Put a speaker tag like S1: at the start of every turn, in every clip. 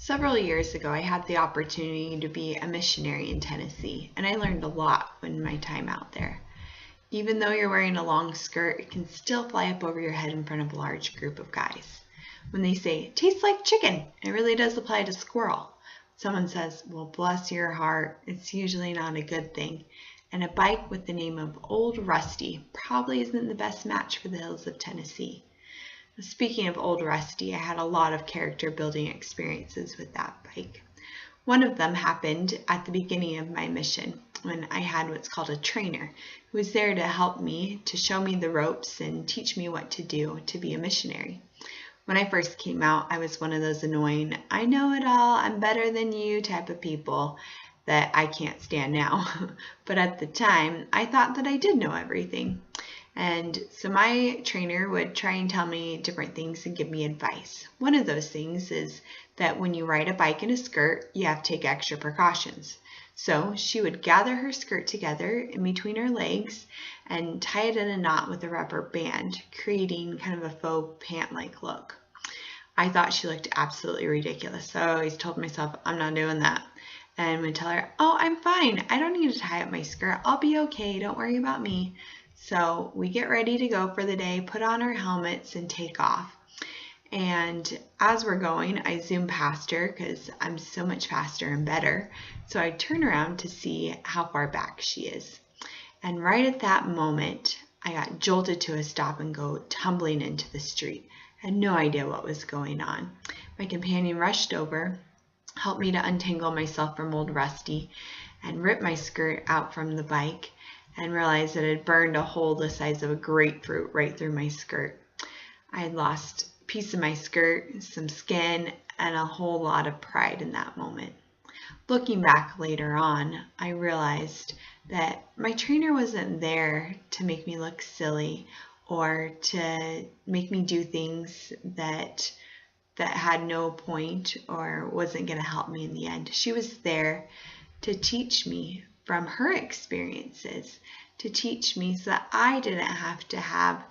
S1: Several years ago, I had the opportunity to be a missionary in Tennessee, and I learned a lot in my time out there. Even though you're wearing a long skirt, it can still fly up over your head in front of a large group of guys. When they say, tastes like chicken, it really does apply to squirrel. Someone says, well, bless your heart, it's usually not a good thing. And a bike with the name of Old Rusty probably isn't the best match for the hills of Tennessee. Speaking of Old Rusty, I had a lot of character building experiences with that bike. One of them happened at the beginning of my mission when I had what's called a trainer who was there to help me, to show me the ropes and teach me what to do to be a missionary. When I first came out, I was one of those annoying, I know it all, I'm better than you type of people that I can't stand now. But at the time, I thought that I did know everything. And so my trainer would try and tell me different things and give me advice. One of those things is that when you ride a bike in a skirt, you have to take extra precautions. So she would gather her skirt together in between her legs and tie it in a knot with a rubber band, creating kind of a faux pant-like look. I thought she looked absolutely ridiculous, so I always told myself, I'm not doing that. And would tell her, oh, I'm fine. I don't need to tie up my skirt. I'll be okay. Don't worry about me. So we get ready to go for the day, put on our helmets, and take off. And as we're going, I zoom past her because I'm so much faster and better. So I turn around to see how far back she is. And right at that moment, I got jolted to a stop and go tumbling into the street. I had no idea what was going on. My companion rushed over, helped me to untangle myself from Old Rusty, and rip my skirt out from the bike, and realized that it had burned a hole the size of a grapefruit right through my skirt. I had lost a piece of my skirt, some skin, and a whole lot of pride in that moment. Looking back later on, I realized that my trainer wasn't there to make me look silly or to make me do things that had no point or wasn't going to help me in the end. She was there to teach me from her experiences, to teach me so that I didn't have to have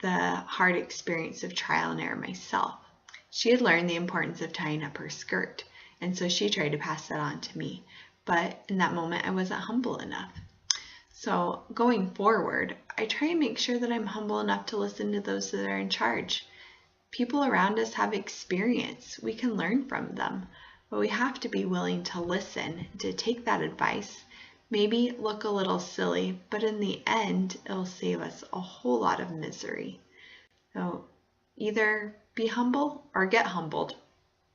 S1: the hard experience of trial and error myself. She had learned the importance of tying up her skirt, and so she tried to pass that on to me. But in that moment, I wasn't humble enough. So going forward, I try and make sure that I'm humble enough to listen to those that are in charge. People around us have experience. We can learn from them, but we have to be willing to listen, to take that advice, maybe look a little silly, but in the end, it'll save us a whole lot of misery. So either be humble or get humbled.